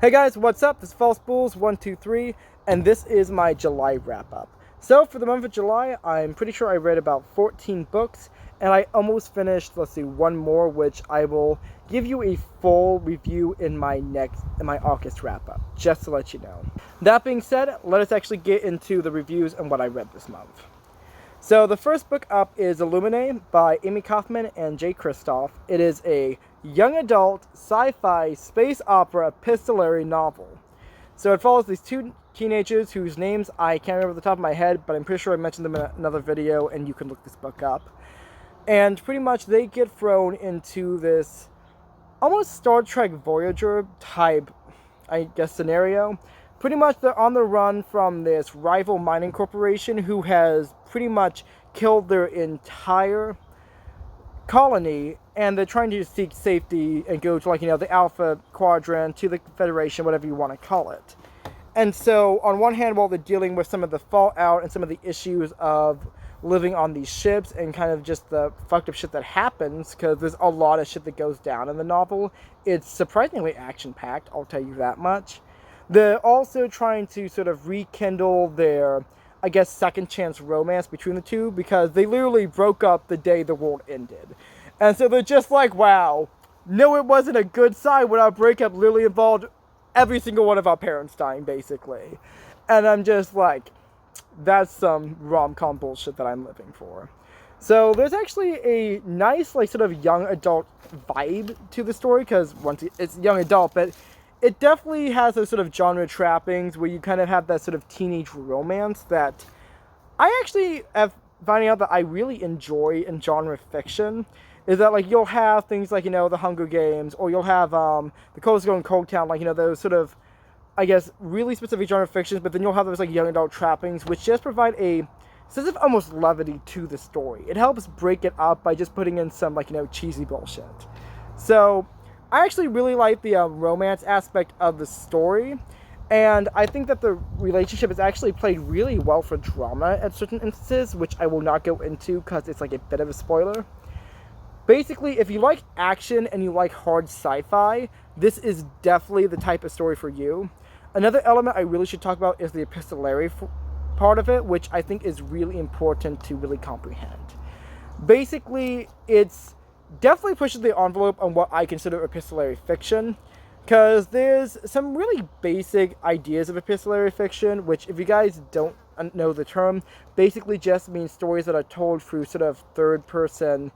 Hey guys, what's up? This is FalseBulls123, and this is my July wrap-up. So, for the month of July, I'm pretty sure I read about 14 books, and I almost finished, one more, which I will give you a full review in my August wrap-up, just to let you know. That being said, let us actually get into the reviews and what I read this month. So the first book up is Illuminae by Amy Kaufman and Jay Kristoff. It is a young adult sci-fi space opera epistolary novel. So it follows these two teenagers whose names I can't remember off the top of my head, but I'm pretty sure I mentioned them in another video and you can look this book up. And pretty much they get thrown into this almost Star Trek Voyager type, scenario. Pretty much they're on the run from this rival mining corporation who has pretty much killed their entire colony, and they're trying to seek safety and go to the Alpha Quadrant, to the Federation, whatever you want to call it. And so on one hand, while they're dealing with some of the fallout and some of the issues of living on these ships and kind of just the fucked up shit that happens, because there's a lot of shit that goes down in the novel. It's surprisingly action-packed, I'll tell you that much. They're also trying to sort of rekindle their, second chance romance between the two, because they literally broke up the day the world ended. And so they're just like, wow, no, it wasn't a good sign when our breakup literally involved every single one of our parents dying, basically. And I'm just like, that's some rom-com bullshit that I'm living for. So there's actually a nice, sort of young adult vibe to the story, because once it's young adult, but it definitely has those sort of genre trappings where you kind of have that sort of teenage romance that I actually have finding out that I really enjoy in genre fiction. Is that, you'll have things like, the Hunger Games, or you'll have The Coldest Girl in Cold Town, those sort of, really specific genre fictions, but then you'll have those, young adult trappings, which just provide a sense of almost levity to the story. It helps break it up by just putting in some, cheesy bullshit. So I actually really like the romance aspect of the story, and I think that the relationship is actually played really well for drama at certain instances, which I will not go into because it's a bit of a spoiler. Basically, if you like action and you like hard sci-fi, this is definitely the type of story for you. Another element I really should talk about is the epistolary part of it, which I think is really important to really comprehend. Basically, it's definitely pushes the envelope on what I consider epistolary fiction, because there's some really basic ideas of epistolary fiction, which, if you guys don't know the term, basically just means stories that are told through sort of third-person,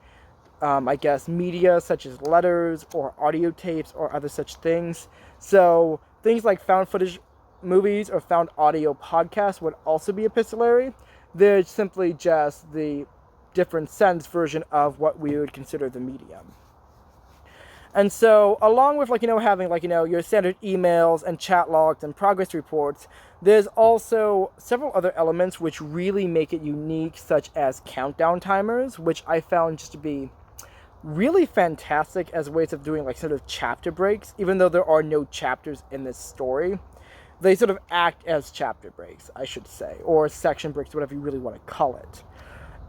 media, such as letters or audio tapes or other such things. So things like found footage movies or found audio podcasts would also be epistolary. They're simply just the different sense version of what we would consider the medium. And so, along with, having, your standard emails and chat logs and progress reports, there's also several other elements which really make it unique, such as countdown timers, which I found just to be really fantastic as ways of doing, sort of chapter breaks, even though there are no chapters in this story. They sort of act as chapter breaks, I should say, or section breaks, whatever you really want to call it.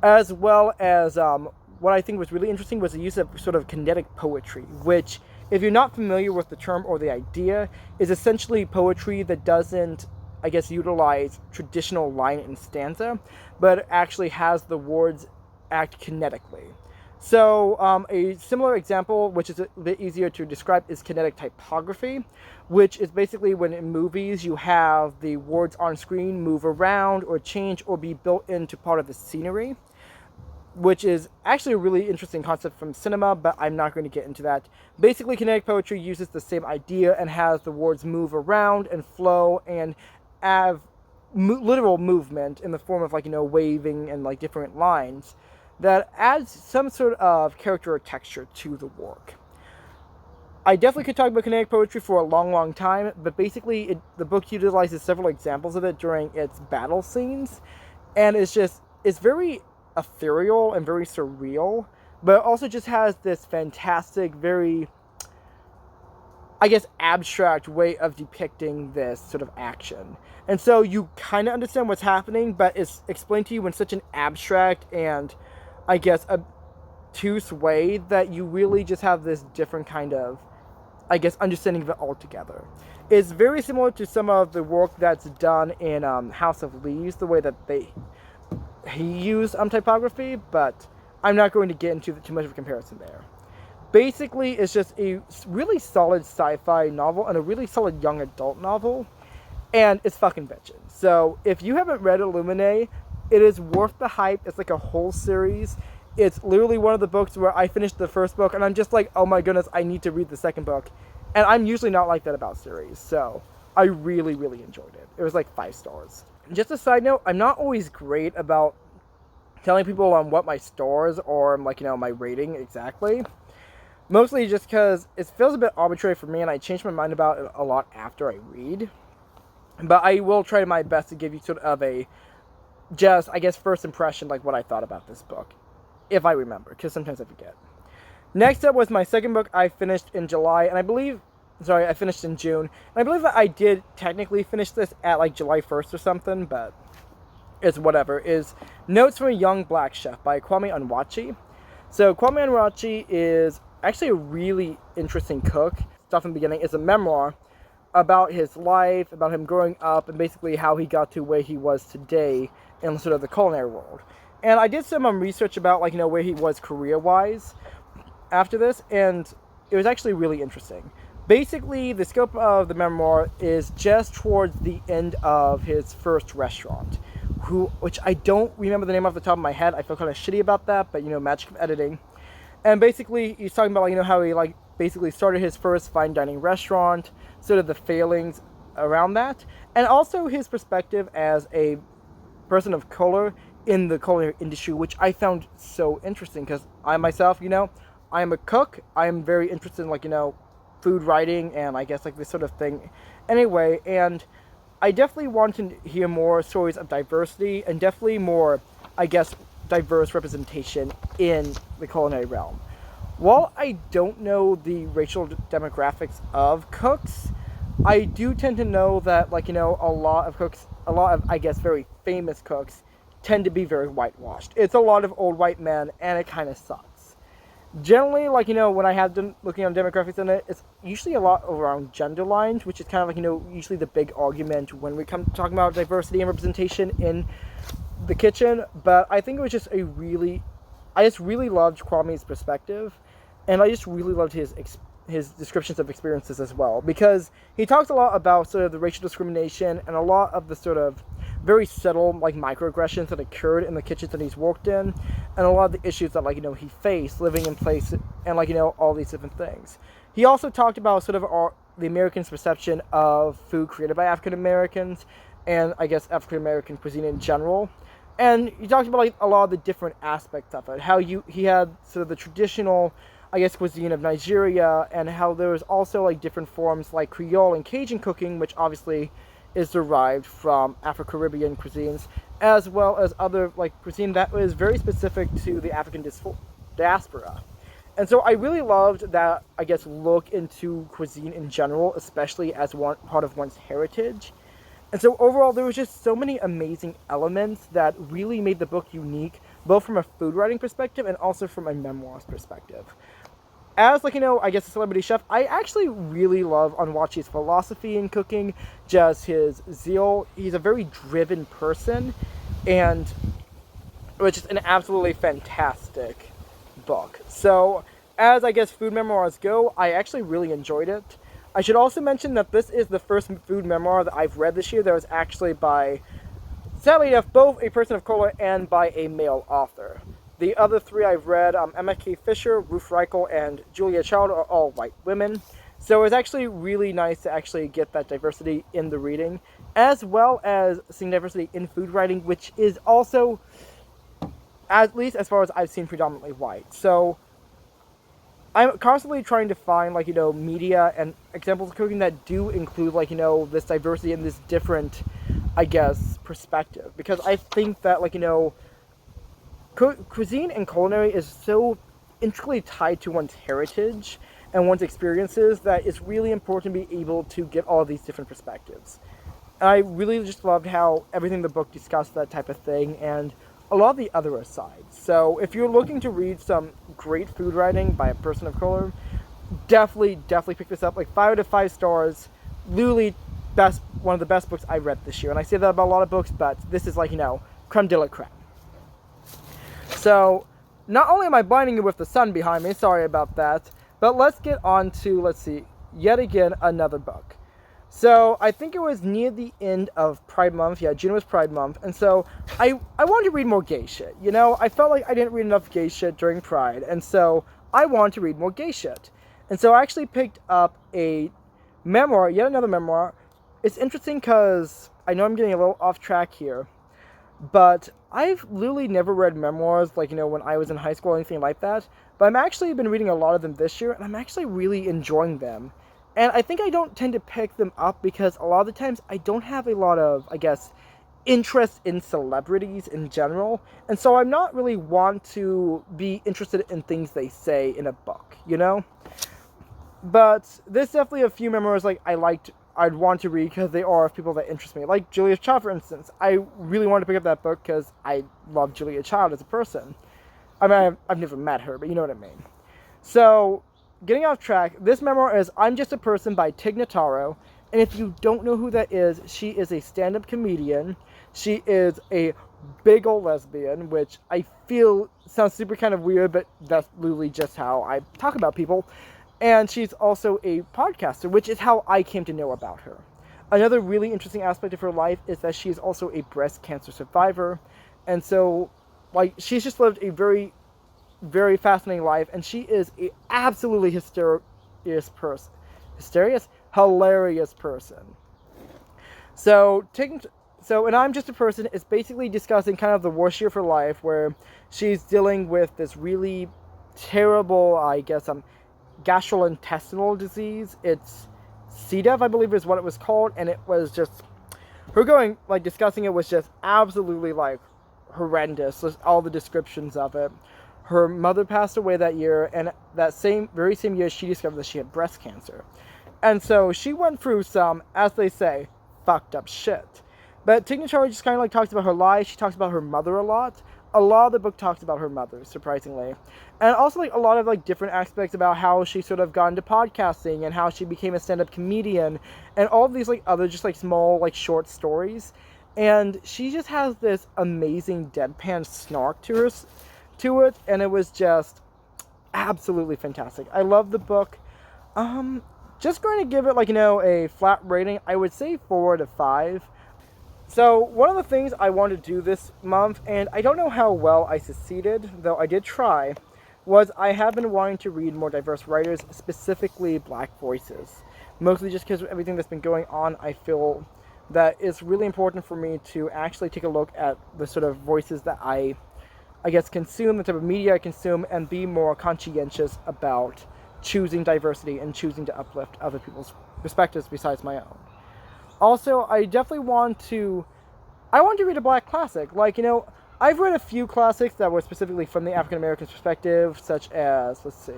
As well as, what I think was really interesting was the use of sort of kinetic poetry, which, if you're not familiar with the term or the idea, is essentially poetry that doesn't, utilize traditional line and stanza, but actually has the words act kinetically. So, a similar example, which is a bit easier to describe, is kinetic typography, which is basically when in movies you have the words on screen move around or change or be built into part of the scenery, which is actually a really interesting concept from cinema, but I'm not going to get into that. Basically, kinetic poetry uses the same idea and has the words move around and flow and have literal movement in the form of, waving and, different lines that adds some sort of character or texture to the work. I definitely could talk about kinetic poetry for a long, long time, but basically the book utilizes several examples of it during its battle scenes, and it's very ethereal and very surreal, but it also just has this fantastic, very, abstract way of depicting this sort of action. And so you kind of understand what's happening, but it's explained to you in such an abstract and, obtuse way that you really just have this different kind of I guess, understanding of it altogether. It's very similar to some of the work that's done in House of Leaves, the way that he used typography, but I'm not going to get into too much of a comparison there. Basically, it's just a really solid sci-fi novel and a really solid young adult novel, and it's fucking bitchin'. So if you haven't read Illuminae, it is worth the hype. It's like a whole series. It's literally one of the books where I finished the first book and I'm just like, oh my goodness, I need to read the second book. And I'm usually not like that about series, so I really, really enjoyed it. It was like 5 stars. Just a side note, I'm not always great about telling people on what my stars or like, my rating exactly. Mostly just because it feels a bit arbitrary for me and I change my mind about it a lot after I read. But I will try my best to give you sort of a, just, I guess, first impression, like what I thought about this book. If I remember, because sometimes I forget. Next up was my second book I finished in July, and I finished in June. And I believe that I did technically finish this at like July 1st or something, but it's whatever. Is Notes from a Young Black Chef by Kwame Onwuachi. So Kwame Onwuachi is actually a really interesting cook. Stuff in the beginning is a memoir about his life, about him growing up, and basically how he got to where he was today in sort of the culinary world. And I did some research about, like, where he was career-wise after this, and it was actually really interesting. Basically, the scope of the memoir is just towards the end of his first restaurant, which I don't remember the name off the top of my head. I feel kind of shitty about that, but, magic of editing. And basically, he's talking about, how he, basically started his first fine dining restaurant, sort of the failings around that, and also his perspective as a person of color in the culinary industry, which I found so interesting, because I myself, I am a cook. I am very interested in, food writing, and I guess, this sort of thing. Anyway, and I definitely want to hear more stories of diversity, and definitely more, I guess, diverse representation in the culinary realm. While I don't know the racial demographics of cooks, I do tend to know that, a lot of, I guess, very famous cooks tend to be very whitewashed. It's a lot of old white men, and it kind of sucks. Generally, when I have been looking on demographics in it, it's usually a lot around gender lines, which is kind of usually the big argument when we come talking about diversity and representation in the kitchen. But I think it was just I just really loved Kwame's perspective, and I just really loved his descriptions of experiences as well, because he talks a lot about sort of the racial discrimination and a lot of the sort of very subtle microaggressions that occurred in the kitchens that he's worked in, and a lot of the issues that he faced living in place, and all these different things. He also talked about sort of the Americans' perception of food created by African Americans, and I guess African American cuisine in general. And he talked about a lot of the different aspects of it, how he had sort of the traditional, I guess, cuisine of Nigeria, and how there was also different forms like Creole and Cajun cooking, which obviously is derived from Afro-Caribbean cuisines, as well as other cuisine that was very specific to the African diaspora. And so I really loved that, I guess, look into cuisine in general, especially as part of one's heritage. And so overall, there was just so many amazing elements that really made the book unique, both from a food writing perspective and also from a memoir's perspective. As, I guess a celebrity chef, I actually really love Onwuachi's philosophy in cooking, just his zeal. He's a very driven person, and it was just an absolutely fantastic book. So, as I guess food memoirs go, I actually really enjoyed it. I should also mention that this is the first food memoir that I've read this year that was actually by, sadly enough, both a person of color and by a male author. The other 3 I've read, Emma K. Fisher, Ruth Reichel, and Julia Child, are all white women. So it was actually really nice to actually get that diversity in the reading, as well as seeing diversity in food writing, which is also, at least as far as I've seen, predominantly white. So I'm constantly trying to find, media and examples of cooking that do include, this diversity and this different, I guess, perspective. Because I think that, cuisine and culinary is so intricately tied to one's heritage and one's experiences that it's really important to be able to get all these different perspectives. And I really just loved how everything in the book discussed that type of thing, and a lot of the other asides. So if you're looking to read some great food writing by a person of color, definitely pick this up. Like 5 out of 5 stars. Literally one of the best books I read this year. And I say that about a lot of books, but this is like, creme de la creme. So, not only am I blinding you with the sun behind me, sorry about that, but let's get on to, let's see, yet again, another book. So, I think it was near the end of Pride Month. Yeah, June was Pride Month. And so, I wanted to read more gay shit. I felt like I didn't read enough gay shit during Pride. And so, I wanted to read more gay shit. And so, I actually picked up a memoir, yet another memoir. It's interesting because I know I'm getting a little off track here. But I've literally never read memoirs, like, when I was in high school or anything like that. But I've actually been reading a lot of them this year, and I'm actually really enjoying them. And I think I don't tend to pick them up because a lot of the times I don't have a lot of, I guess, interest in celebrities in general. And so I'm not really want to be interested in things they say in a book, But there's definitely a few memoirs, like, I'd want to read because they are of people that interest me. Like Julia Child, for instance. I really wanted to pick up that book because I love Julia Child as a person. I mean, I've never met her, but you know what I mean. So, getting off track, this memoir is I'm Just a Person by Tig Notaro. And if you don't know who that is, she is a stand-up comedian. She is a big old lesbian, which I feel sounds super kind of weird, but that's literally just how I talk about people. And she's also a podcaster, which is how I came to know about her. Another really interesting aspect of her life is that she is also a breast cancer survivor. And so, she's just lived a very, very fascinating life. And she is an absolutely hilarious person. So, and I'm Just a Person is basically discussing kind of the worst year of her life, where she's dealing with this really terrible, gastrointestinal disease. It's C. diff, I believe is what it was called, and it was just, her discussing it was just absolutely, horrendous. Just all the descriptions of it. Her mother passed away that year, and that very same year, she discovered that she had breast cancer. And so, she went through some, as they say, fucked up shit. But Tig Notaro just kind of, talks about her life. She talks about her mother a lot. A lot of the book talks about her mother, surprisingly. And also, a lot of, different aspects about how she sort of got into podcasting and how she became a stand-up comedian and all of these, other just, small, short stories. And she just has this amazing deadpan snark to it, and it was just absolutely fantastic. I love the book. Just going to give it, a flat rating. I would say 4 out of 5. So, one of the things I wanted to do this month, and I don't know how well I succeeded, though I did try, was I have been wanting to read more diverse writers, specifically black voices. Mostly just because of everything that's been going on, I feel that it's really important for me to actually take a look at the sort of voices that I consume, the type of media I consume, and be more conscientious about choosing diversity and choosing to uplift other people's perspectives besides my own. Also, I definitely want to read a black classic. I've read a few classics that were specifically from the African American perspective, such as, let's see,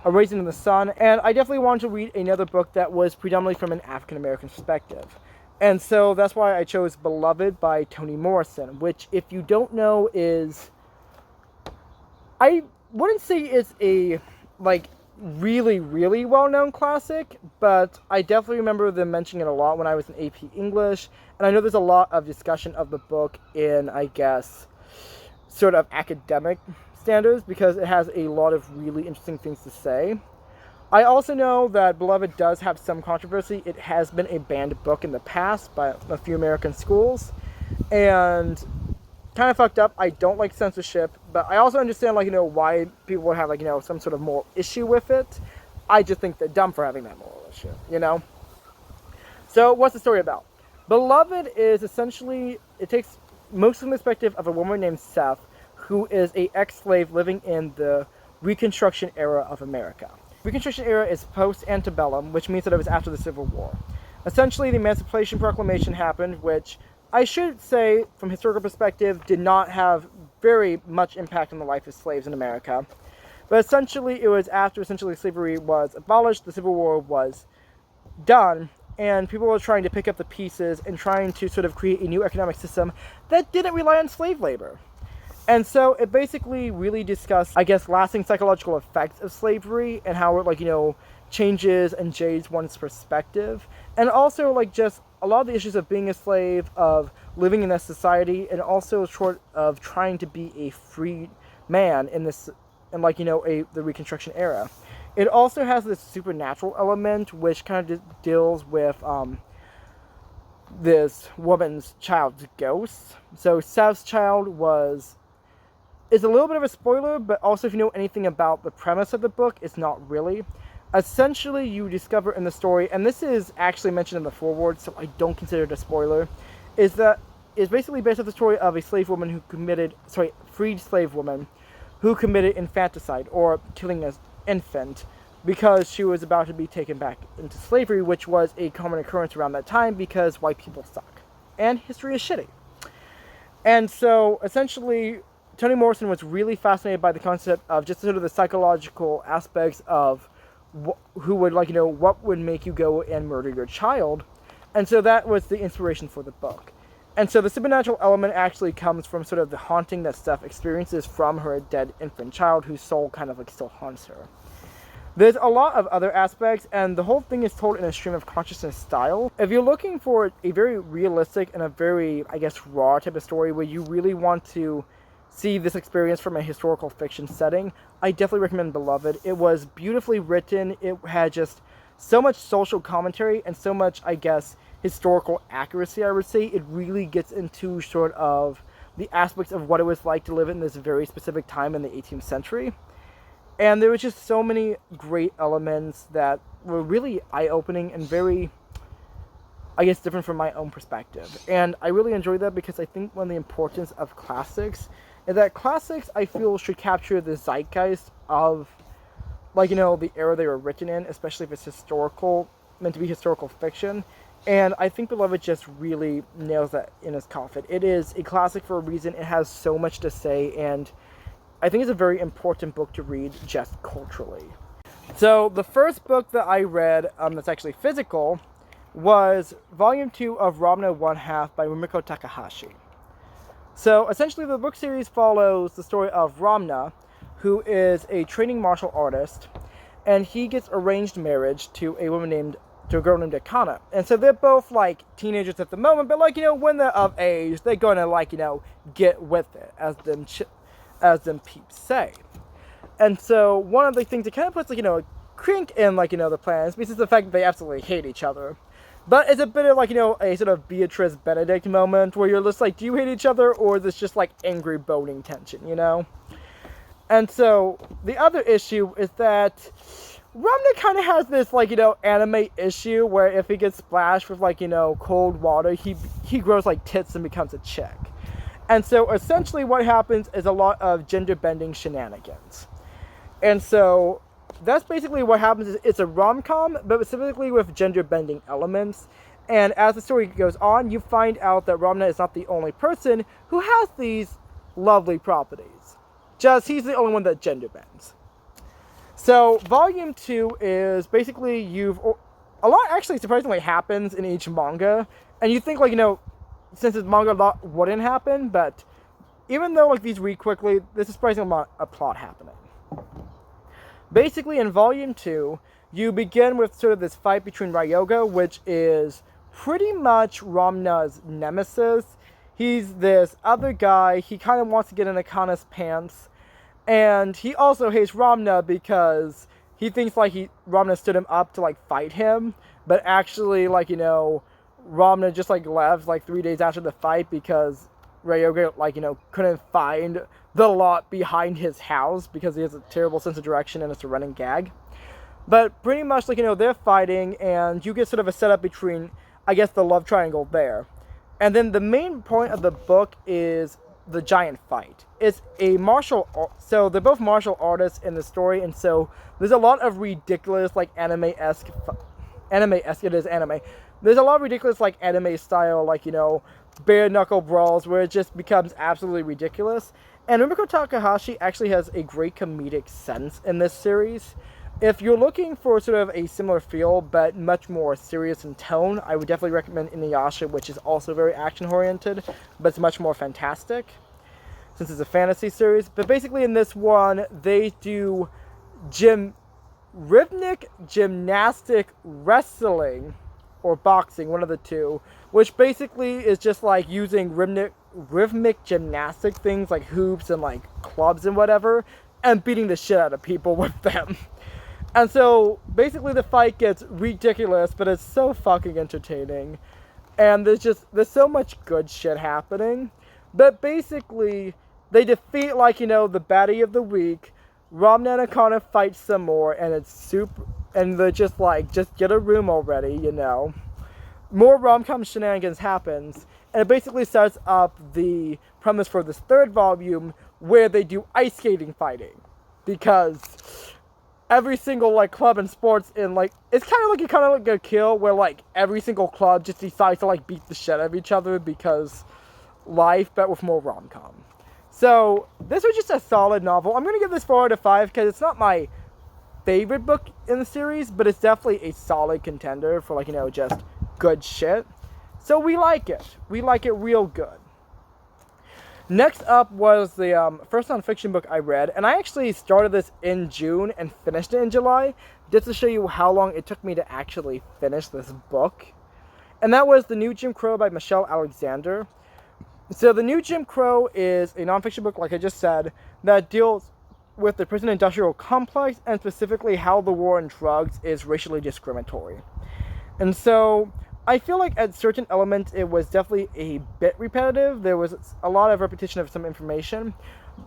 A Raisin in the Sun, and I definitely wanted to read another book that was predominantly from an African American perspective. And so that's why I chose Beloved by Toni Morrison, which, if you don't know, is, I wouldn't say it's a, really, really well-known classic, but I definitely remember them mentioning it a lot when I was in AP English, and I know there's a lot of discussion of the book in, sort of academic standards, because it has a lot of really interesting things to say. I also know that Beloved does have some controversy. It has been a banned book in the past by a few American schools, and kind of fucked up. I don't like censorship, but I also understand, why people would have, some sort of moral issue with it. I just think they're dumb for having that moral issue, So, what's the story about? Beloved is essentially, it takes most of the perspective of a woman named Seth, who is a ex-slave living in the Reconstruction era of America. Reconstruction era is post-antebellum, which means that it was after the Civil War. Essentially, the Emancipation Proclamation happened, which I should say, from historical perspective, did not have very much impact on the life of slaves in America. But essentially, it was after slavery was abolished, the Civil War was done, and people were trying to pick up the pieces and trying to sort of create a new economic system that didn't rely on slave labor. And so it basically really discussed, I guess, lasting psychological effects of slavery and how it, like, changes and jades one's perspective. And also, like, just a lot of the issues of being a slave, of living in this society, and also short of trying to be a free man in this, in, like, the Reconstruction era. It also has this supernatural element, which kind of deals with, this woman's child's ghost. So Seth's child is a little bit of a spoiler, but also if you know anything about the premise of the book, it's not really. Essentially, you discover in the story, and this is actually mentioned in the foreword, so I don't consider it a spoiler, is basically based off the story of a freed slave woman who committed infanticide, or killing an infant, because she was about to be taken back into slavery, which was a common occurrence around that time because white people suck. And history is shitty. And so, essentially, Toni Morrison was really fascinated by the concept of just sort of the psychological aspects of who would, like, what would make you go and murder your child. And so that was the inspiration for the book. And so the supernatural element actually comes from sort of the haunting that Steph experiences from her dead infant child, whose soul kind of, like, still haunts her. There's a lot of other aspects, and the whole thing is told in a stream of consciousness style. If you're looking for a very realistic and a very, I guess, raw type of story where you really want to see this experience from a historical fiction setting, I definitely recommend Beloved. It was beautifully written. It had just so much social commentary and so much, I guess, historical accuracy, I would say. It really gets into sort of the aspects of what it was like to live in this very specific time in the 18th century. And there was just so many great elements that were really eye-opening and very, I guess, different from my own perspective. And I really enjoyed that because I think one of the importance of classics is that classics, I feel, should capture the zeitgeist of, like, the era they were written in, especially if it's meant to be historical fiction. And I think Beloved just really nails that in his coffin. It is a classic for a reason. It has so much to say, and I think it's a very important book to read just culturally. So the first book that I read that's actually physical was Volume 2 of Ramna 1/2 by Rumiko Takahashi. So essentially the book series follows the story of Ramna, who is a training martial artist, and he gets arranged marriage to a girl named Akana. And so they're both, like, teenagers at the moment, but, like, when they're of age, they're gonna, like, get with it, as them peeps say. And so one of the things that kind of puts, like, a crink in, like, the plans, because the fact that they absolutely hate each other. But it's a bit of, like, a sort of Beatrice Benedict moment where you're just like, do you hate each other, or is this just, like, angry boning tension, And so the other issue is that Ramna kind of has this, like, anime issue where if he gets splashed with, like, cold water, he grows, like, tits and becomes a chick. And so essentially what happens is a lot of gender-bending shenanigans. And so that's basically what happens. It's a rom-com, but specifically with gender-bending elements. And as the story goes on, you find out that Ramna is not the only person who has these lovely properties. Just he's the only one that gender bends. So Volume 2 is basically a lot actually surprisingly happens in each manga. And you think, like, since it's manga, a lot wouldn't happen, but even though, like, these read quickly, there's a surprising amount of plot happening. Basically, in Volume 2, you begin with sort of this fight between Ryoga, which is pretty much Ramna's nemesis. He's this other guy. He kind of wants to get in Akana's pants. And he also hates Ramna because he thinks, like, Ramna stood him up to, like, fight him. But actually, like, Ramna just, like, left, like, 3 days after the fight because Ryoga, like, couldn't find the lot behind his house because he has a terrible sense of direction and it's a running gag. But pretty much, like, they're fighting, and you get sort of a setup between, I guess, the love triangle there. And then the main point of the book is the giant fight. It's a so they're both martial artists in the story, and so there's a lot of ridiculous, like, anime-esque, it is anime. There's a lot of ridiculous, like, anime style, like, bare knuckle brawls where it just becomes absolutely ridiculous. And Rumiko Takahashi actually has a great comedic sense in this series. If you're looking for sort of a similar feel, but much more serious in tone, I would definitely recommend Inuyasha, which is also very action-oriented, but it's much more fantastic. since it's a fantasy series. But basically in this one, they do rhythmic gymnastic wrestling or boxing, one of the two, which basically is just like using rhythmic gymnastic things like hoops and like clubs and whatever, and beating the shit out of people with them. And so basically the fight gets ridiculous, but it's so fucking entertaining. And there's so much good shit happening. But basically, they defeat, like, you know, the baddie of the week. Ramna and Akana fight some more, and it's super. And they're just like, just get a room already, you know. More rom-com shenanigans happens, and it basically sets up the premise for this third volume, where they do ice skating fighting. Because every single, like, club and sports in, like, it's kind of like a kill, where, like, every single club just decides to, like, beat the shit out of each other, because life, but with more rom-com. So, this was just a solid novel. I'm going to give this 4 out of 5, because it's not my favorite book in the series, but it's definitely a solid contender for, like, you know, just good shit. So, we like it. We like it real good. Next up was the first non-fiction book I read, and I actually started this in June and finished it in July, just to show you how long it took me to actually finish this book. And that was The New Jim Crow by Michelle Alexander. So The New Jim Crow is a non-fiction book, like I just said, that deals with the prison industrial complex, and specifically how the war on drugs is racially discriminatory. And so I feel like at certain elements it was definitely a bit repetitive. There was a lot of repetition of some information,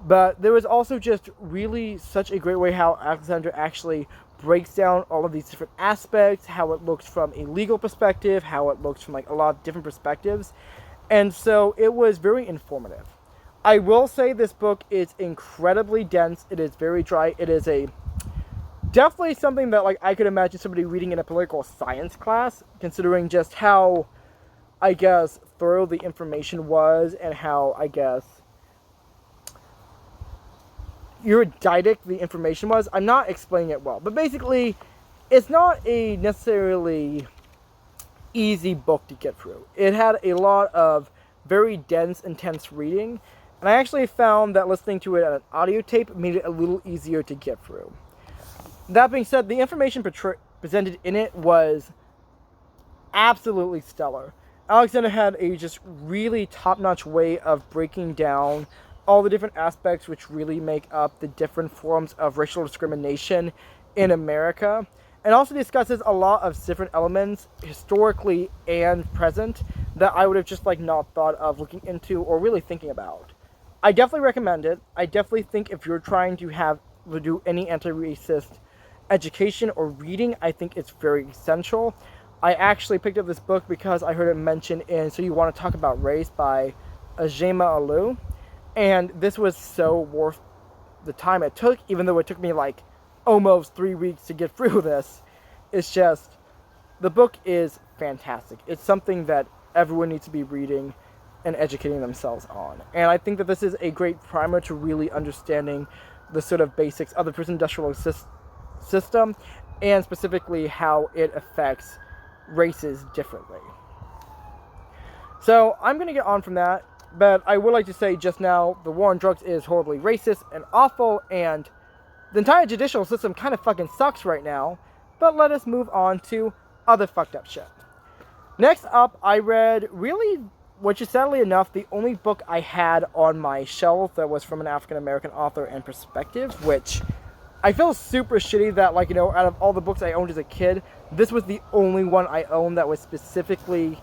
but there was also just really such a great way how Alexander actually breaks down all of these different aspects, how it looks from a legal perspective, how it looks from like a lot of different perspectives. And so it was very informative. I will say this book is incredibly dense. It is very dry. It is definitely something that like I could imagine somebody reading in a political science class, considering just how, I guess, thorough the information was, and how, I guess, erudite the information was. I'm not explaining it well, but basically, it's not a necessarily easy book to get through. It had a lot of very dense, intense reading, and I actually found that listening to it on an audio tape made it a little easier to get through. That being said, the information presented in it was absolutely stellar. Alexander had a just really top-notch way of breaking down all the different aspects which really make up the different forms of racial discrimination in America, and also discusses a lot of different elements, historically and present, that I would have just like not thought of looking into or really thinking about. I definitely recommend it. I definitely think if you're trying to do any anti-racist education or reading, I think it's very essential. I actually picked up this book because I heard it mentioned in So You Want to Talk About Race by Ajema Alu, and this was so worth the time it took, even though it took me like almost 3 weeks to get through this. It's just, the book is fantastic. It's something that everyone needs to be reading and educating themselves on. And I think that this is a great primer to really understanding the sort of basics of the prison industrial system, and specifically how it affects races differently. So I'm going to get on from that, but I would like to say just now, the war on drugs is horribly racist and awful, and the entire judicial system kind of fucking sucks right now. But let us move on to other fucked up shit. Next up, I read which is sadly enough the only book I had on my shelf that was from an African American author and perspective, which I feel super shitty that, like, you know, out of all the books I owned as a kid, this was the only one I owned that was specifically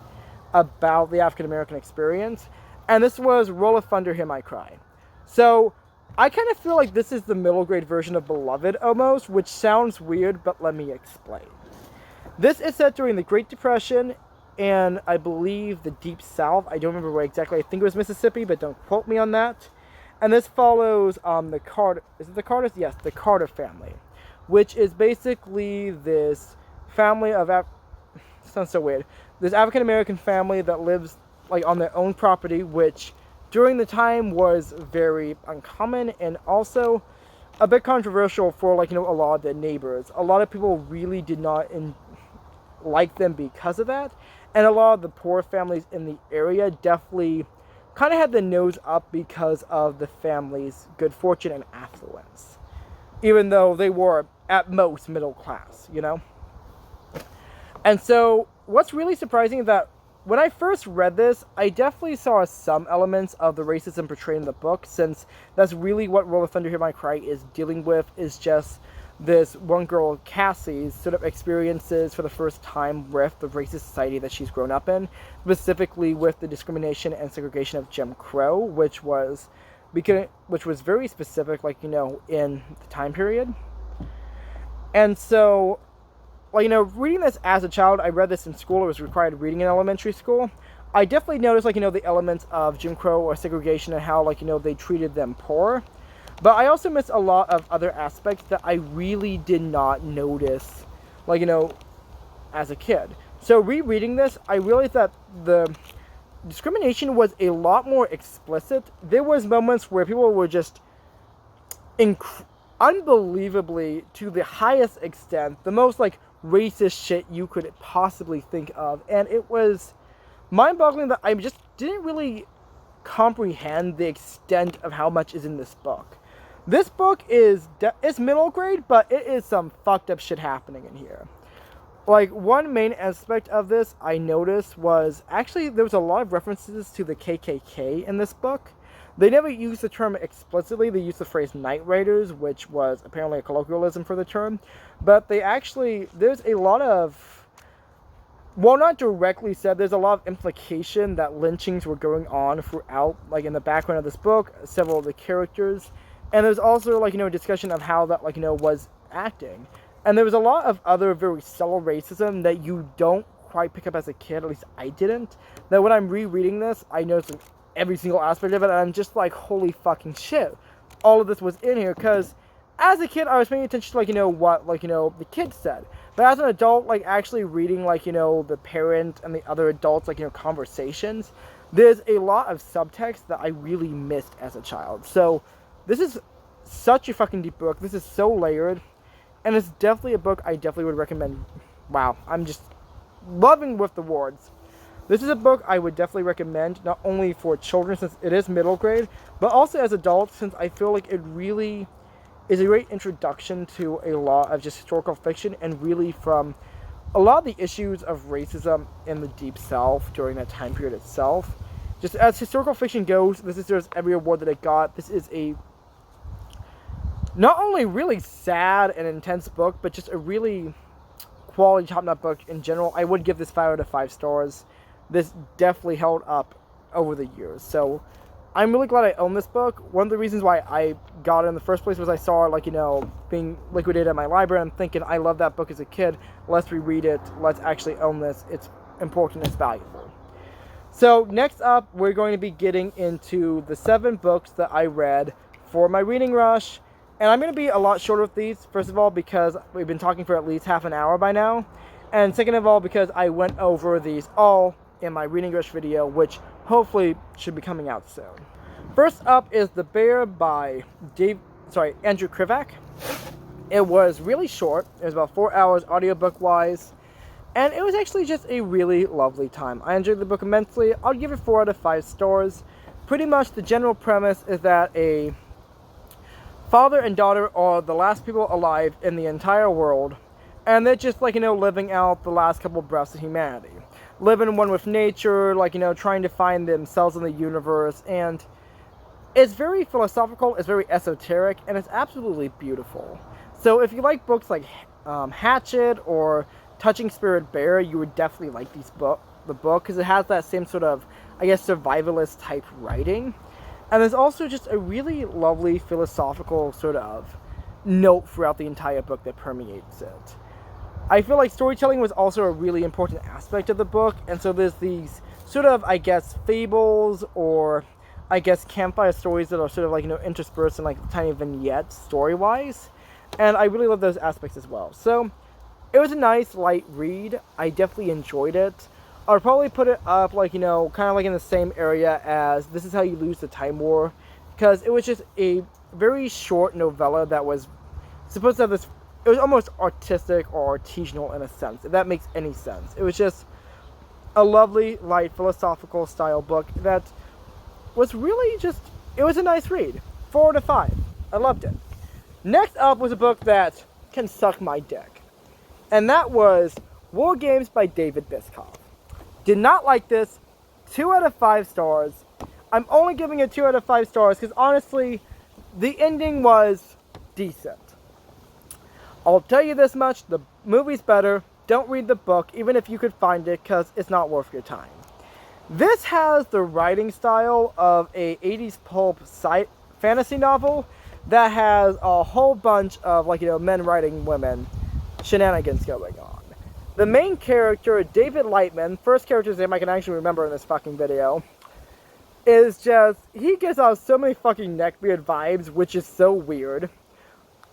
about the African American experience. And this was Roll of Thunder, Hear My Cry. So I kind of feel like this is the middle grade version of Beloved almost, which sounds weird, but let me explain. This is set during the Great Depression and I believe the Deep South. I don't remember where exactly. I think it was Mississippi, but don't quote me on that. And this follows the Carter. Is it the Carters? Yes, the Carter family, which is basically this family of sounds so weird. This African American family that lives like on their own property, which during the time was very uncommon and also a bit controversial for, like, you know, a lot of the neighbors. A lot of people really did not like them because of that, and a lot of the poor families in the area definitely kind of had the nose up because of the family's good fortune and affluence, even though they were at most middle class, you know? And so what's really surprising is that when I first read this, I definitely saw some elements of the racism portrayed in the book, since that's really what Roll of Thunder Hear My Cry is dealing with, is just this one girl, Cassie's, sort of experiences for the first time with the racist society that she's grown up in, specifically with the discrimination and segregation of Jim Crow, which was very specific, like, you know, in the time period. And so, well, you know, reading this as a child, I read this in school, it was required reading in elementary school. I definitely noticed, like, you know, the elements of Jim Crow or segregation and how, like, you know, they treated them poor. But I also missed a lot of other aspects that I really did not notice, like, you know, as a kid. So rereading this, I realized that the discrimination was a lot more explicit. There was moments where people were just unbelievably, to the highest extent, the most, like, racist shit you could possibly think of. And it was mind-boggling that I just didn't really comprehend the extent of how much is in this book. This book is middle grade, but it is some fucked up shit happening in here. Like, one main aspect of this I noticed was, actually, there was a lot of references to the KKK in this book. They never used the term explicitly, they used the phrase Night Riders, which was apparently a colloquialism for the term. But there's a lot of, well, not directly said, there's a lot of implication that lynchings were going on throughout, like, in the background of this book, several of the characters. And there's also, like, you know, discussion of how that, like, you know, was acting. And there was a lot of other very subtle racism that you don't quite pick up as a kid, at least I didn't. That when I'm rereading this, I noticed, like, every single aspect of it, and I'm just like, holy fucking shit. All of this was in here, because as a kid, I was paying attention to, like, you know, what, like, you know, the kids said. But as an adult, like, actually reading, like, you know, the parent and the other adults, like, you know, conversations, there's a lot of subtext that I really missed as a child. So this is such a fucking deep book. This is so layered. And it's definitely a book I definitely would recommend. Wow, I'm just loving with the words. This is a book I would definitely recommend, not only for children, since it is middle grade, but also as adults, since I feel like it really is a great introduction to a lot of just historical fiction, and really from a lot of the issues of racism in the Deep South during that time period itself. Just as historical fiction goes, this deserves every award that it got. This is a not only really sad and intense book, but just a really quality top-notch book in general. I would give this 5 out of 5 stars. This definitely held up over the years. So I'm really glad I own this book. One of the reasons why I got it in the first place was I saw it, like, you know, being liquidated at my library. I'm thinking, I love that book as a kid. Let's reread it. Let's actually own this. It's important. It's valuable. So next up, we're going to be getting into the 7 books that I read for my reading rush. And I'm going to be a lot shorter with these, first of all, because we've been talking for at least half an hour by now. And second of all, because I went over these all in my reading rush video, which hopefully should be coming out soon. First up is The Bear by Andrew Krivak. It was really short. It was about 4 hours audiobook-wise. And it was actually just a really lovely time. I enjoyed the book immensely. I'll give it 4 out of 5 stars. Pretty much the general premise is that a father and daughter are the last people alive in the entire world, and they're just, like, you know, living out the last couple breaths of humanity. Living one with nature, like, you know, trying to find themselves in the universe, and it's very philosophical, it's very esoteric, and it's absolutely beautiful. So if you like books like Hatchet or Touching Spirit Bear, you would definitely like the book, because it has that same sort of, I guess, survivalist type writing. And there's also just a really lovely philosophical sort of note throughout the entire book that permeates it. I feel like storytelling was also a really important aspect of the book, and so there's these sort of, I guess, fables or, I guess, campfire stories that are sort of, like, you know, interspersed in, like, tiny vignettes story-wise, and I really love those aspects as well. So it was a nice, light read. I definitely enjoyed it. I'd probably put it up, like, you know, kind of like in the same area as This Is How You Lose the Time War, because it was just a very short novella that was supposed to have this, it was almost artistic or artisanal in a sense, if that makes any sense. It was just a lovely, light, philosophical style book that was really just, it was a nice read. 4 out of 5. I loved it. Next up was a book that can suck my dick. And that was War Games by David Biscoff. Did not like this. 2 out of 5 stars. I'm only giving it 2 out of 5 stars because honestly, the ending was decent. I'll tell you this much, the movie's better. Don't read the book, even if you could find it, because it's not worth your time. This has the writing style of a 80s pulp fantasy novel that has a whole bunch of, men writing women shenanigans going on. The main character, David Lightman, first character's name I can actually remember in this fucking video, is just, he gives off so many fucking neckbeard vibes, which is so weird.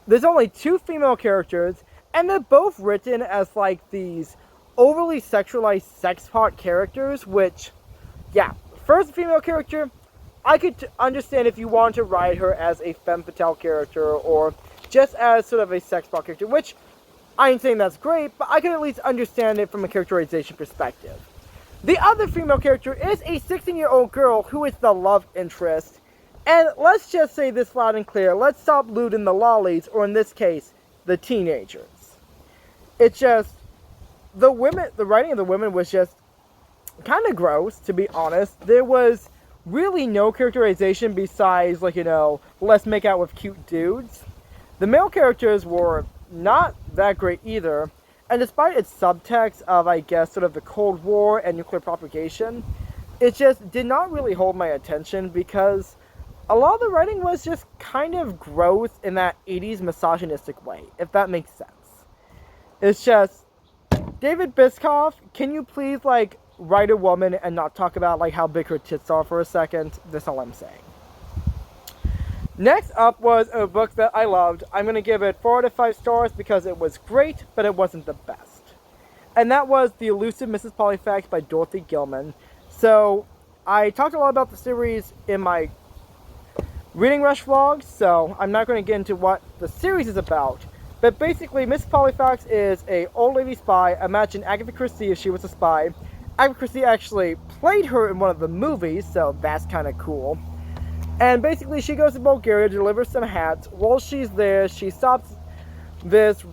There's only 2 female characters, and they're both written as, these overly sexualized sex pot characters, which, yeah, first female character, I could understand if you want to write her as a femme fatale character, or just as sort of a sex pot character, which, I ain't saying that's great, but I can at least understand it from a characterization perspective. The other female character is a 16-year-old girl who is the love interest. And let's just say this loud and clear, let's stop looting the lollies, or in this case, the teenagers. It's just, the writing of the women was just kind of gross, to be honest. There was really no characterization besides, let's make out with cute dudes. The male characters were not that great either, and despite its subtext of, I guess, sort of the Cold War and nuclear propagation, it just did not really hold my attention because a lot of the writing was just kind of gross in that 80s misogynistic way, if that makes sense. It's just, David Biscoff, can you please, write a woman and not talk about, how big her tits are for a second? That's all I'm saying. Next up was a book that I loved. I'm going to give it 4 out of 5 stars because it was great, but it wasn't the best. And that was The Elusive Mrs. Polyfax by Dorothy Gilman. So, I talked a lot about the series in my Reading Rush vlog, so I'm not going to get into what the series is about. But basically, Miss Polyfax is a old lady spy. Imagine Agatha Christie if she was a spy. Agatha Christie actually played her in one of the movies, so that's kind of cool. And basically, she goes to Bulgaria to deliver some hats. While she's there, she stops this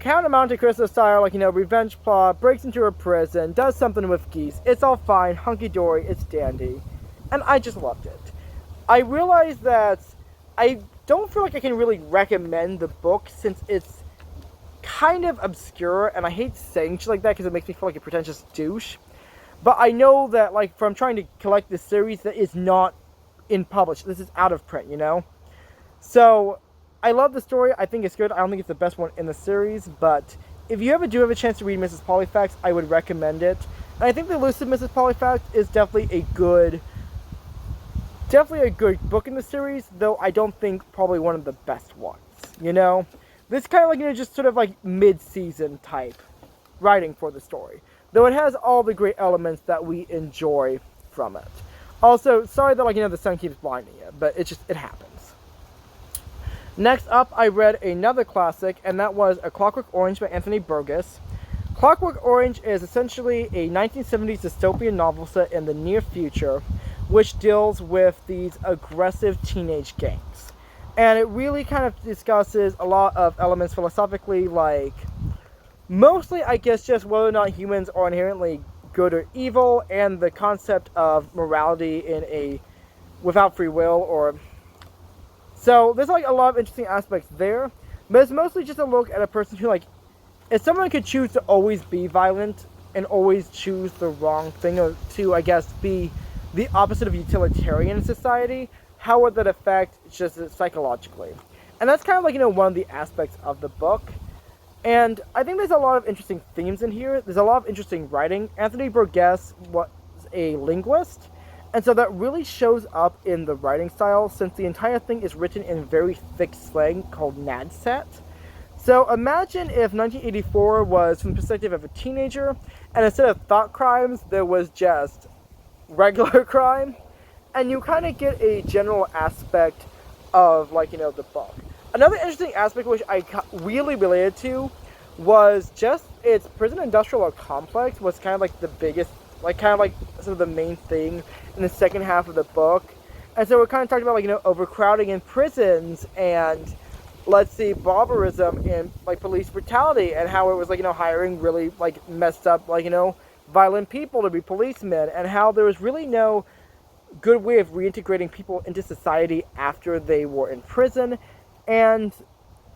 Count of Monte Cristo style, revenge plot, breaks into her prison, does something with geese. It's all fine, hunky-dory, it's dandy. And I just loved it. I realized that I don't feel like I can really recommend the book since it's kind of obscure, and I hate saying shit like that because it makes me feel like a pretentious douche. But I know that, from trying to collect this series that is not in published, this is out of print, So, I love the story, I think it's good, I don't think it's the best one in the series, but if you ever do have a chance to read Mrs. Polyfax, I would recommend it. And I think The Elusive Mrs. Polyfax is definitely a good book in the series, though I don't think probably one of the best ones, This kind of just sort of mid-season type writing for the story. Though it has all the great elements that we enjoy from it. Also, sorry that, the sun keeps blinding you, but it happens. Next up, I read another classic, and that was A Clockwork Orange by Anthony Burgess. Clockwork Orange is essentially a 1970s dystopian novel set in the near future, which deals with these aggressive teenage gangs. And it really kind of discusses a lot of elements philosophically, mostly, I guess, just whether or not humans are inherently good or evil, and the concept of morality without free will, or... So, there's, a lot of interesting aspects there, but it's mostly just a look at a person who, if someone could choose to always be violent, and always choose the wrong thing, or to, I guess, be the opposite of utilitarian in society, how would that affect just psychologically? And that's kind of one of the aspects of the book. And I think there's a lot of interesting themes in here. There's a lot of interesting writing. Anthony Burgess was a linguist, and so that really shows up in the writing style, since the entire thing is written in very thick slang called NADSET. So imagine if 1984 was from the perspective of a teenager, and instead of thought crimes, there was just regular crime, and you kind of get a general aspect of, the book. Another interesting aspect which I really related to was just its prison industrial complex was kind of the biggest like kind of like sort of the main thing in the second half of the book. And so we're kind of talking about, like, overcrowding in prisons and, let's see, barbarism and, like, police brutality, and how it was, like, hiring really, like, messed up, like, violent people to be policemen, and how there was really no good way of reintegrating people into society after they were in prison. And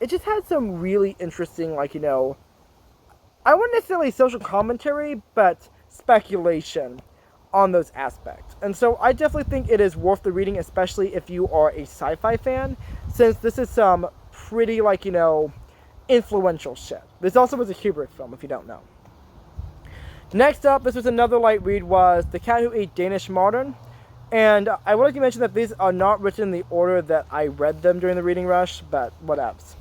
it just had some really interesting, like, I wouldn't necessarily social commentary, but speculation on those aspects. And so I definitely think it is worth the reading, especially if you are a sci-fi fan, since this is some pretty, like, influential shit. This also was a Kubrick film, if you don't know. Next up, this was another light read, was The Cat Who Ate Danish Modern. And I would like to mention that these are not written in the order that I read them during the reading rush, but whatevs.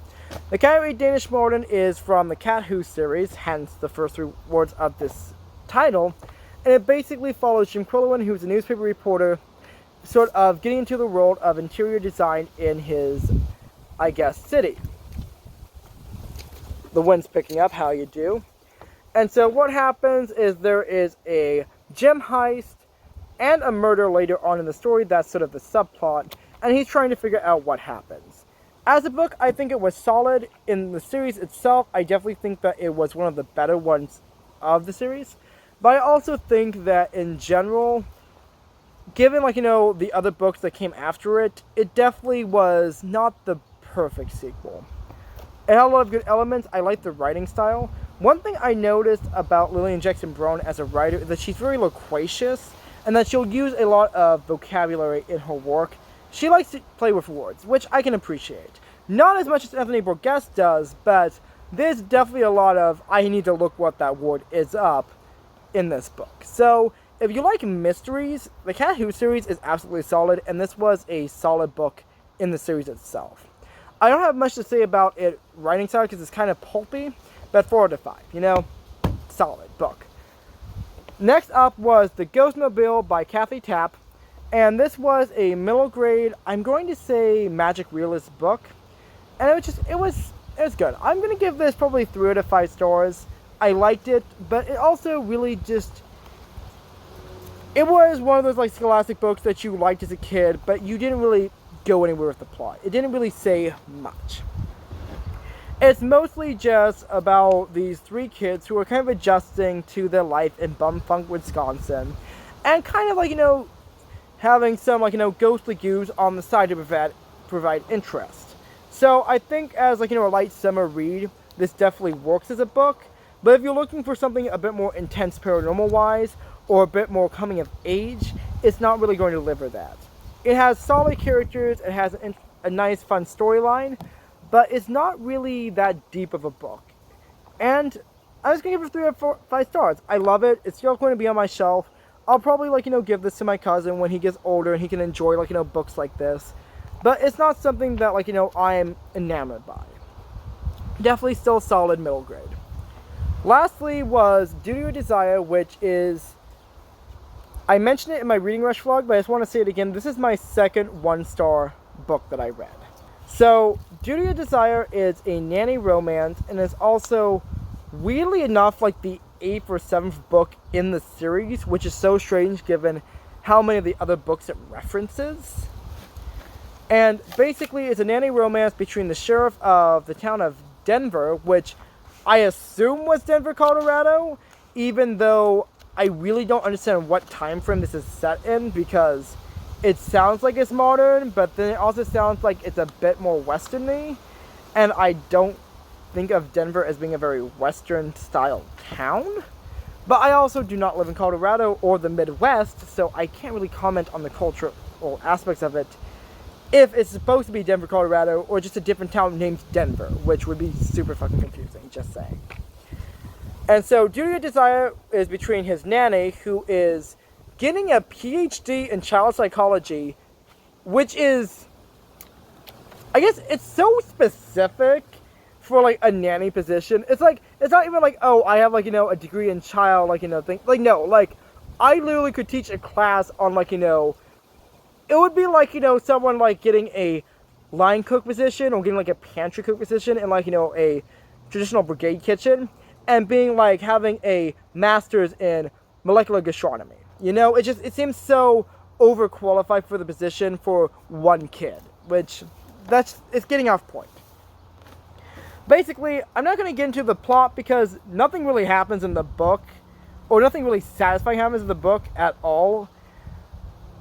The Cat Who Ate Danish Modern is from the Cat Who series, hence the first 3 words of this title. And it basically follows Jim Quillowan, who's a newspaper reporter, sort of getting into the world of interior design in his, I guess, city. The wind's picking up, how you do. And so what happens is there is a gem heist and a murder later on in the story. That's sort of the subplot. And he's trying to figure out what happens. As a book, I think it was solid. In the series itself, I definitely think that it was one of the better ones of the series. But I also think that in general, given, like, the other books that came after it, it definitely was not the perfect sequel. It had a lot of good elements. I like the writing style. One thing I noticed about Lillian Jackson Brown as a writer is that she's very loquacious, and that she'll use a lot of vocabulary in her work. She likes to play with words, which I can appreciate. Not as much as Anthony Burgess does, but there's definitely a lot of, I need to look what that word is up in this book. So, if you like mysteries, the Cat Who series is absolutely solid, and this was a solid book in the series itself. I don't have much to say about it writing style because it's kind of pulpy, but 4 out of 5, solid book. Next up was The Ghostmobile by Kathy Tapp, and this was a middle grade, I'm going to say, magic realist book, and it was good. I'm going to give this probably 3 out of 5 stars. I liked it, but it also really just, it was one of those, like, scholastic books that you liked as a kid, but you didn't really go anywhere with the plot. It didn't really say much. It's mostly just about these 3 kids who are kind of adjusting to their life in bumfunk, Wisconsin, and kind of, like, having some, like, ghostly goose on the side to provide interest. So I think as, like, a light summer read, this definitely works as a book. But if you're looking for something a bit more intense paranormal-wise, or a bit more coming of age, it's not really going to deliver that. It has solid characters, it has a nice, fun storyline, but it's not really that deep of a book. And I'm just going to give it 3 out of 5 stars. I love it. It's still going to be on my shelf. I'll probably, like, give this to my cousin when he gets older and he can enjoy, like, books like this. But it's not something that, like, I'm enamored by. Definitely still solid middle grade. Lastly was Duty or Desire, which is, I mentioned it in my Reading Rush vlog, but I just want to say it again. This is my second 1-star book that I read. So, Duty or Desire is a nanny romance, and it's also, weirdly enough, like the 8th or 7th book in the series, which is so strange given how many of the other books it references. And basically, it's a nanny romance between the sheriff of the town of Denver, which I assume was Denver, Colorado, even though I really don't understand what time frame this is set in, because it sounds like it's modern, but then it also sounds like it's a bit more western-y, and I don't think of Denver as being a very western-style town. But I also do not live in Colorado or the Midwest, so I can't really comment on the cultural aspects of it if it's supposed to be Denver, Colorado, or just a different town named Denver, which would be super fucking confusing, just saying. And so, Duty or Desire is between his nanny, who is getting a PhD in child psychology, which is, I guess, it's so specific for, like, a nanny position. It's like, it's not even like, oh, I have, like, a degree in child, like, thing. Like, no, like, I literally could teach a class on, like, it would be like, someone, like, getting a line cook position, or getting, like, a pantry cook position in, like, a traditional brigade kitchen, and being, like, having a master's in molecular gastronomy. You know, it seems so overqualified for the position for one kid, which it's getting off point. Basically, I'm not going to get into the plot because nothing really happens in the book, or nothing really satisfying happens in the book at all.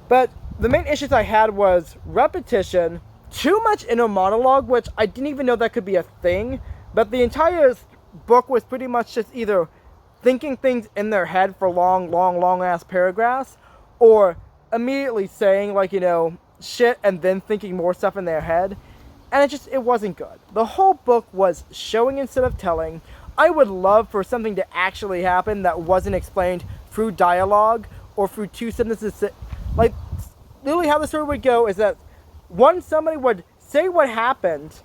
But the main issues I had was repetition, too much inner monologue, which I didn't even know that could be a thing, but the entire book was pretty much just either thinking things in their head for long ass paragraphs, or immediately saying, like, you know, shit and then thinking more stuff in their head. And it wasn't good. The whole book was showing instead of telling. I would love for something to actually happen that wasn't explained through dialogue or through two sentences. Like, literally how the story would go is that somebody would say what happened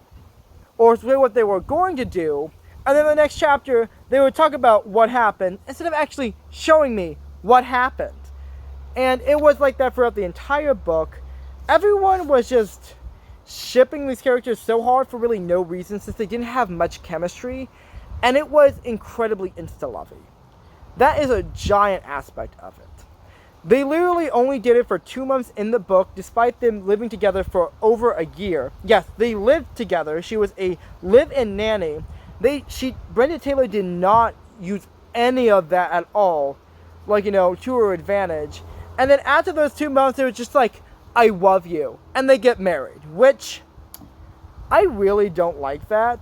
or say what they were going to do, and then the next chapter they would talk about what happened instead of actually showing me what happened. And it was like that throughout the entire book. Everyone was just shipping these characters so hard for really no reason, since they didn't have much chemistry, and it was incredibly insta-lovey. That is a giant aspect of it. They literally only did it for 2 months in the book, despite them living together for over a year. Yes, they lived together. She was a live-in nanny. Brenda Taylor did not use any of that at all, like, you know, to her advantage. And then after those 2 months, it was just like, I love you. And they get married, which I really don't like that.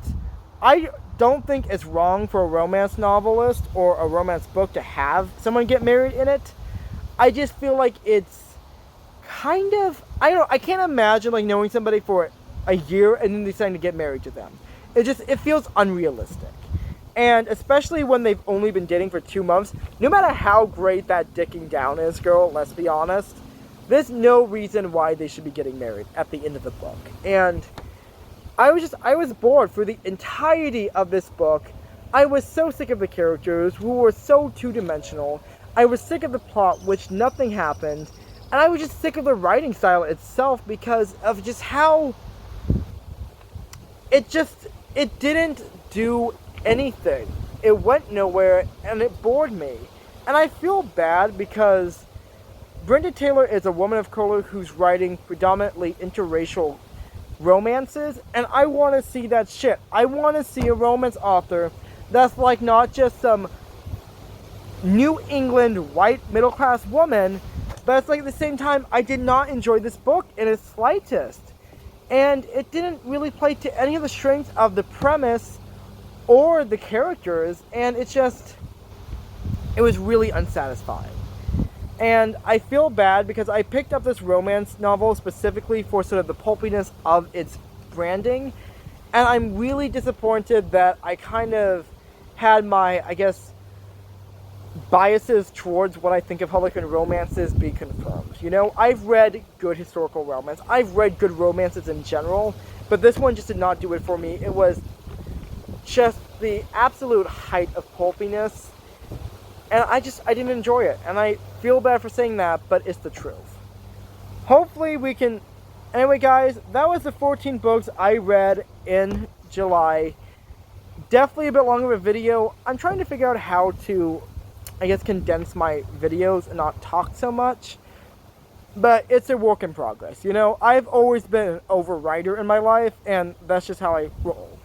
I don't think it's wrong for a romance novelist or a romance book to have someone get married in it. I just feel like it's kind of, I can't imagine like knowing somebody for a year and then deciding to get married to them. It feels unrealistic. And especially when they've only been dating for 2 months, no matter how great that dicking down is, girl, let's be honest, there's no reason why they should be getting married at the end of the book. And I was bored through the entirety of this book. I was so sick of the characters who were so two-dimensional. I was sick of the plot, which nothing happened. And I was just sick of the writing style itself because of just how it didn't do anything. It went nowhere and it bored me. And I feel bad because Brenda Taylor is a woman of color who's writing predominantly interracial romances, and I want to see that shit. I want to see a romance author that's like not just some New England white middle class woman, but it's like at the same time I did not enjoy this book in its slightest, and it didn't really play to any of the strengths of the premise or the characters, and it was really unsatisfying. And I feel bad because I picked up this romance novel specifically for sort of the pulpiness of its branding. And I'm really disappointed that I kind of had my, I guess, biases towards what I think of Harlequin romances be confirmed. You know, I've read good historical romance. I've read good romances in general. But this one just did not do it for me. It was just the absolute height of pulpiness. And I didn't enjoy it. And I feel bad for saying that, but it's the truth. Hopefully we can... Anyway, guys, that was the 14 books I read in July. Definitely a bit longer of a video. I'm trying to figure out how to, I guess, condense my videos and not talk so much. But it's a work in progress, you know? I've always been an overwriter in my life, and that's just how I roll.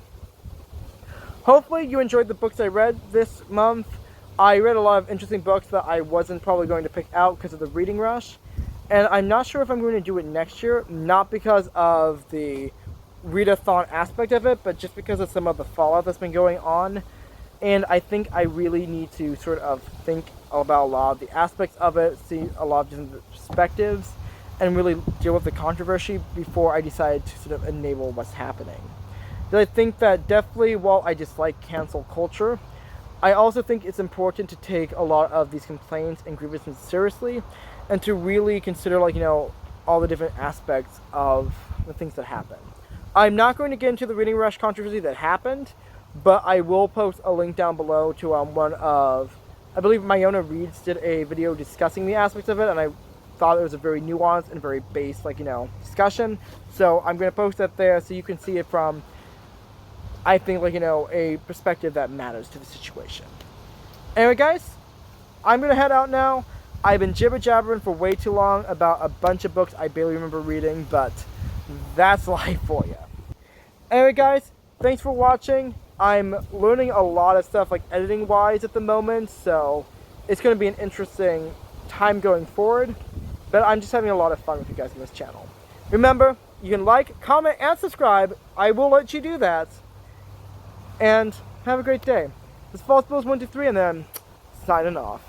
Hopefully you enjoyed the books I read this month. I read a lot of interesting books that I wasn't probably going to pick out because of the reading rush. And I'm not sure if I'm going to do it next year, not because of the readathon aspect of it, but just because of some of the fallout that's been going on. And I think I really need to sort of think about a lot of the aspects of it, see a lot of different perspectives, and really deal with the controversy before I decide to sort of enable what's happening. But I think that definitely, while I dislike cancel culture, I also think it's important to take a lot of these complaints and grievances seriously, and to really consider, like, you know, all the different aspects of the things that happen. I'm not going to get into the reading rush controversy that happened, but I will post a link down below to one of, I believe Mayona Reeds did a video discussing the aspects of it, and I thought it was a very nuanced and very base, like, you know, discussion. So I'm going to post that there so you can see it from, I think, like, you know, a perspective that matters to the situation. Anyway, guys, I'm going to head out now. I've been jibber-jabbering for way too long about a bunch of books I barely remember reading, but that's life for you. Anyway, guys, thanks for watching. I'm learning a lot of stuff, like editing-wise at the moment, so it's going to be an interesting time going forward. But I'm just having a lot of fun with you guys on this channel. Remember, you can like, comment, and subscribe. I will let you do that. And have a great day. This is False Bulls 123, and then signing off.